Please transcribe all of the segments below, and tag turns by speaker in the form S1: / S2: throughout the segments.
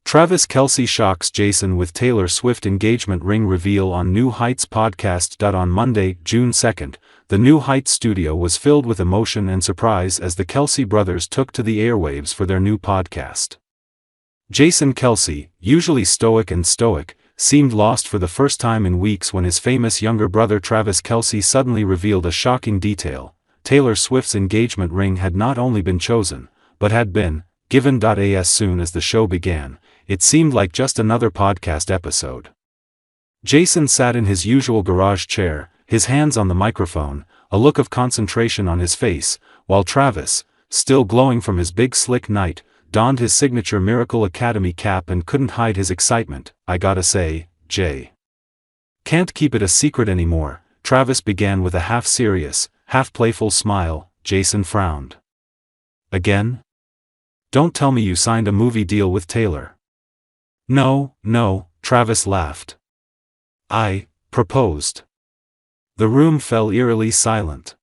S1: Travis Kelce shocks Jason with Taylor Swift engagement ring reveal on New Heights podcast. On Monday, June 2nd, the New Heights studio was filled with emotion and surprise as the Kelce brothers took to the airwaves for their new podcast. Jason Kelce, usually stoic, seemed lost for the first time in weeks when his famous younger brother Travis Kelce suddenly revealed a shocking detail. Taylor Swift's engagement ring had not only been chosen, but had been given. As soon as the show began, it seemed like just another podcast episode. Jason sat in his usual garage chair, his hands on the microphone, a look of concentration on his face, while Travis, still glowing from his big slick night, donned his signature Miracle Academy cap and couldn't hide his excitement. "I gotta say, Jay. Can't keep it a secret anymore," Travis began with a half-serious, half-playful smile. Jason frowned. "Again? Don't tell me you signed a movie deal with Taylor." No, Travis laughed. "I proposed." The room fell eerily silent.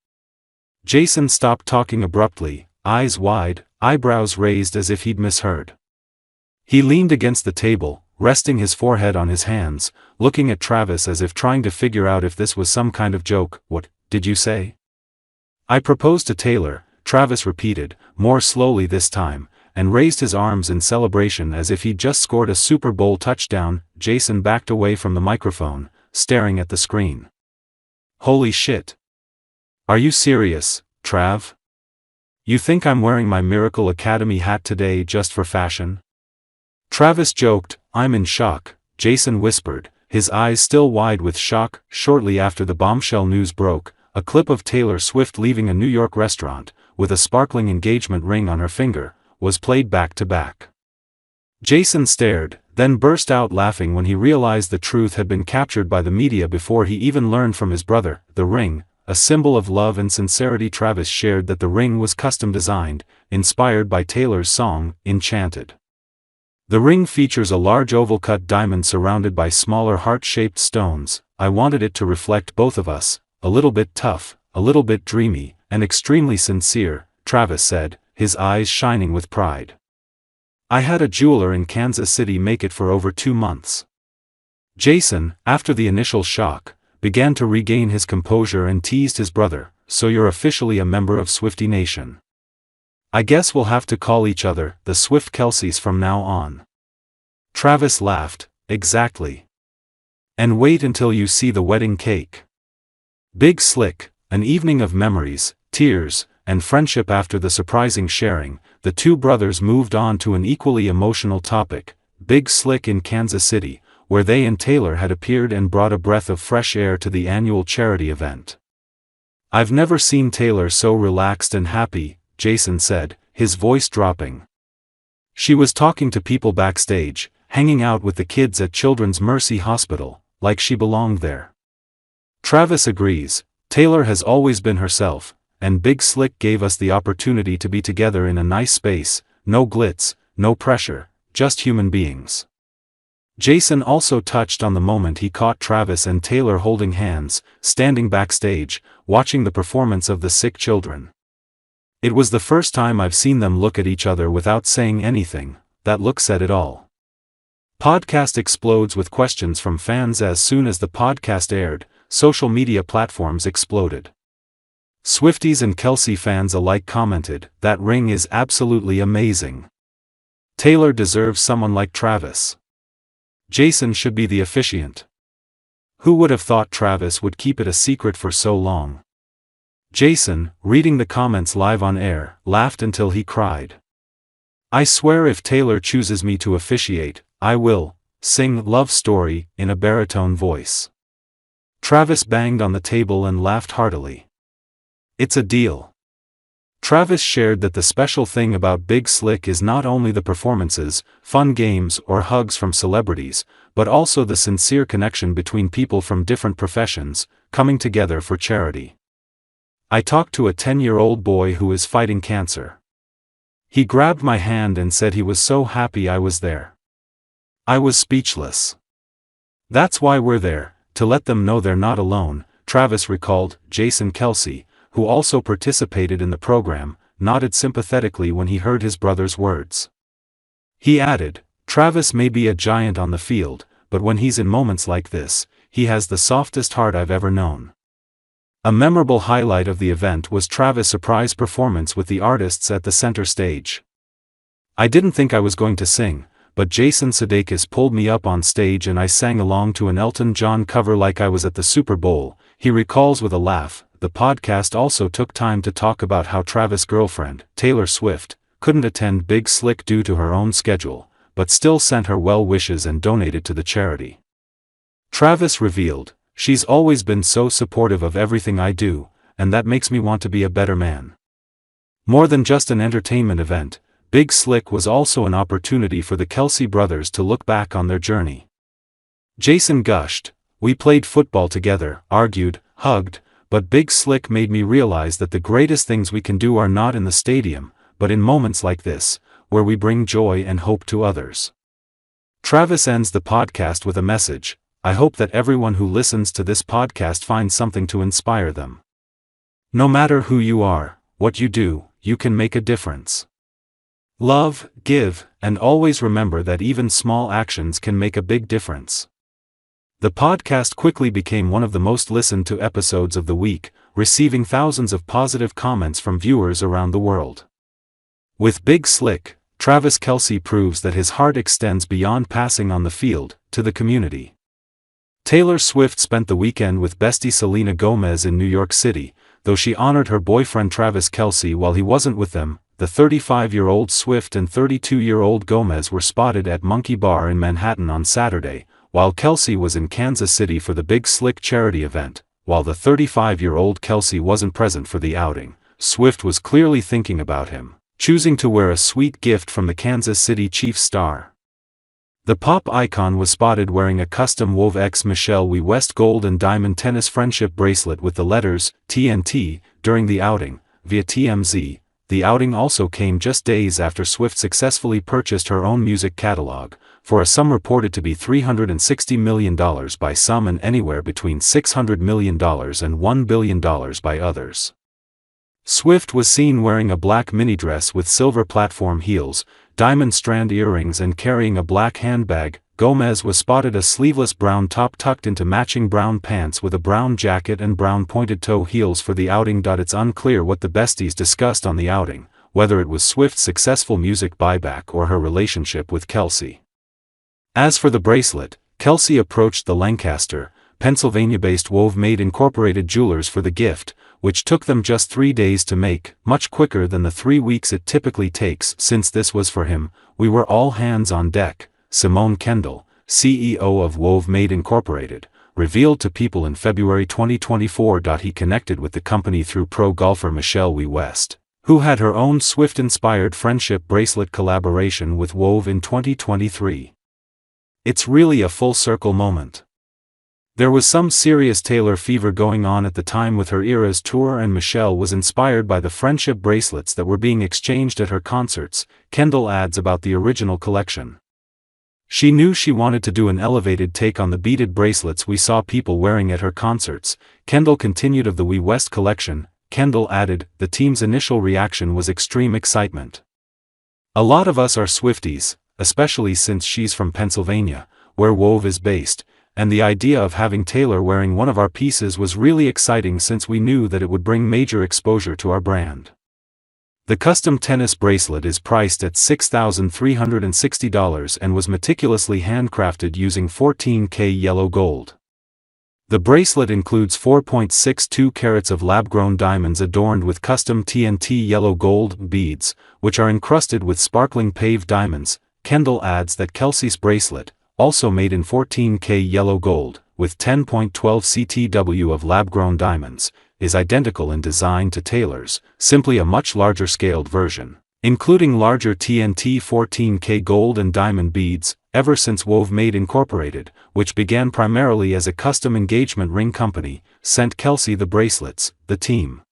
S1: Jason stopped talking abruptly, eyes wide, eyebrows raised as if he'd misheard. He leaned against the table, resting his forehead on his hands, looking at Travis as if trying to figure out if this was some kind of joke. "What did you say?" "I proposed to Taylor," Travis repeated, more slowly this time, and raised his arms in celebration as if he'd just scored a Super Bowl touchdown. Jason backed away from the microphone, staring at the screen. "Holy shit. Are you serious, Trav? You think I'm wearing my Miracle Academy hat today just for fashion?" Travis joked. "I'm in shock," Jason whispered, his eyes still wide with shock. Shortly after the bombshell news broke, a clip of Taylor Swift leaving a New York restaurant, with a sparkling engagement ring on her finger, was played back to back. Jason stared, then burst out laughing when he realized the truth had been captured by the media before he even learned from his brother. The ring, a symbol of love and sincerity. Travis shared that the ring was custom designed, inspired by Taylor's song, Enchanted. The ring features a large oval-cut diamond surrounded by smaller heart-shaped stones. "I wanted it to reflect both of us, a little bit tough, a little bit dreamy, and extremely sincere," Travis said, his eyes shining with pride. "I had a jeweler in Kansas City make it for over 2 months." Jason, after the initial shock, began to regain his composure and teased his brother. "So you're officially a member of Swiftie Nation. I guess we'll have to call each other the Swift Kelces from now on." Travis laughed. "Exactly. And wait until you see the wedding cake. Big Slick, an evening of memories, tears, and friendship." After the surprising sharing, the two brothers moved on to an equally emotional topic, Big Slick in Kansas City, where they and Taylor had appeared and brought a breath of fresh air to the annual charity event. "I've never seen Taylor so relaxed and happy," Jason said, his voice dropping. "She was talking to people backstage, hanging out with the kids at Children's Mercy Hospital, like she belonged there." Travis agrees. "Taylor has always been herself, and Big Slick gave us the opportunity to be together in a nice space, no glitz, no pressure, just human beings." Jason also touched on the moment he caught Travis and Taylor holding hands, standing backstage, watching the performance of the sick children. "It was the first time I've seen them look at each other without saying anything. That look said it all." Podcast explodes with questions from fans. As soon as the podcast aired, social media platforms exploded. Swifties and Kelce fans alike commented, "That ring is absolutely amazing. Taylor deserves someone like Travis. Jason should be the officiant. Who would have thought Travis would keep it a secret for so long?" Jason, reading the comments live on air, laughed until he cried. "I swear if Taylor chooses me to officiate, I will sing Love Story in a baritone voice." Travis banged on the table and laughed heartily. "It's a deal." Travis shared that the special thing about Big Slick is not only the performances, fun games, or hugs from celebrities, but also the sincere connection between people from different professions, coming together for charity. "I talked to a 10-year-old boy who is fighting cancer. He grabbed my hand and said he was so happy I was there. I was speechless. That's why we're there, to let them know they're not alone," Travis recalled. Jason Kelce, who also participated in the program, nodded sympathetically when he heard his brother's words. He added, Travis may be a giant on the field, but when he's in moments like this, he has the softest heart I've ever known. A memorable highlight of the event was Travis' surprise performance with the artists at the center stage. I didn't think I was going to sing, but Jason Sudeikis pulled me up on stage and I sang along to an Elton John cover like I was at the Super Bowl, he recalls with a laugh. The podcast also took time to talk about how Travis' girlfriend, Taylor Swift, couldn't attend Big Slick due to her own schedule, but still sent her well wishes and donated to the charity. Travis revealed, "She's always been so supportive of everything I do, and that makes me want to be a better man." More than just an entertainment event, Big Slick was also an opportunity for the Kelce brothers to look back on their journey. Jason gushed, "We played football together, argued, hugged, but Big Slick made me realize that the greatest things we can do are not in the stadium, but in moments like this, where we bring joy and hope to others." Travis ends the podcast with a message, "I hope that everyone who listens to this podcast finds something to inspire them. No matter who you are, what you do, you can make a difference. Love, give, and always remember that even small actions can make a big difference." The podcast quickly became one of the most listened to episodes of the week, receiving thousands of positive comments from viewers around the world. With Big Slick, Travis Kelce proves that his heart extends beyond passing on the field, to the community. Taylor Swift spent the weekend with bestie Selena Gomez in New York City, though she honored her boyfriend Travis Kelce while he wasn't with them. The 35-year-old Swift and 32-year-old Gomez were spotted at Monkey Bar in Manhattan on Saturday, while Kelce was in Kansas City for the Big Slick charity event. While the 35-year-old Kelce wasn't present for the outing, Swift was clearly thinking about him, choosing to wear a sweet gift from the Kansas City Chiefs star. The pop icon was spotted wearing a custom Wove x Michelle We West gold and diamond tennis friendship bracelet with the letters TNT during the outing, via TMZ. The outing also came just days after Swift successfully purchased her own music catalog, for a sum reported to be $360 million by some and anywhere between $600 million and $1 billion by others. Swift was seen wearing a black mini dress with silver platform heels, diamond strand earrings and carrying a black handbag. Gomez was spotted a sleeveless brown top tucked into matching brown pants with a brown jacket and brown pointed toe heels for the outing. It's unclear what the besties discussed on the outing, whether it was Swift's successful music buyback or her relationship with Kelce. As for the bracelet, Kelce approached the Lancaster, Pennsylvania-based Wove Made Incorporated jewelers for the gift, which took them just 3 days to make, much quicker than the 3 weeks it typically takes. Since this was for him, we were all hands on deck, Simone Kendall, CEO of Wove Made Incorporated, revealed to People in February 2024. He connected with the company through pro golfer Michelle We West, who had her own Swift-inspired friendship bracelet collaboration with Wove in 2023. It's really a full-circle moment. There was some serious Taylor fever going on at the time with her Eras tour, and Michelle was inspired by the friendship bracelets that were being exchanged at her concerts. Kendall adds about the original collection. She knew she wanted to do an elevated take on the beaded bracelets we saw people wearing at her concerts. Kendall continued, of the We West collection, Kendall added, the team's initial reaction was extreme excitement. A lot of us are Swifties, especially since she's from Pennsylvania, where Wove is based, and the idea of having Taylor wearing one of our pieces was really exciting since we knew that it would bring major exposure to our brand. The custom tennis bracelet is priced at $6,360 and was meticulously handcrafted using 14K yellow gold. The bracelet includes 4.62 carats of lab-grown diamonds adorned with custom TNT yellow gold beads, which are encrusted with sparkling paved diamonds. Kendall adds that Kelce's bracelet, also made in 14K yellow gold, with 10.12 ctw of lab-grown diamonds, is identical in design to Taylor's, simply a much larger scaled version, including larger TNT 14K gold and diamond beads. Ever since Wove Made Incorporated, which began primarily as a custom engagement ring company, sent Kelce the bracelets, the team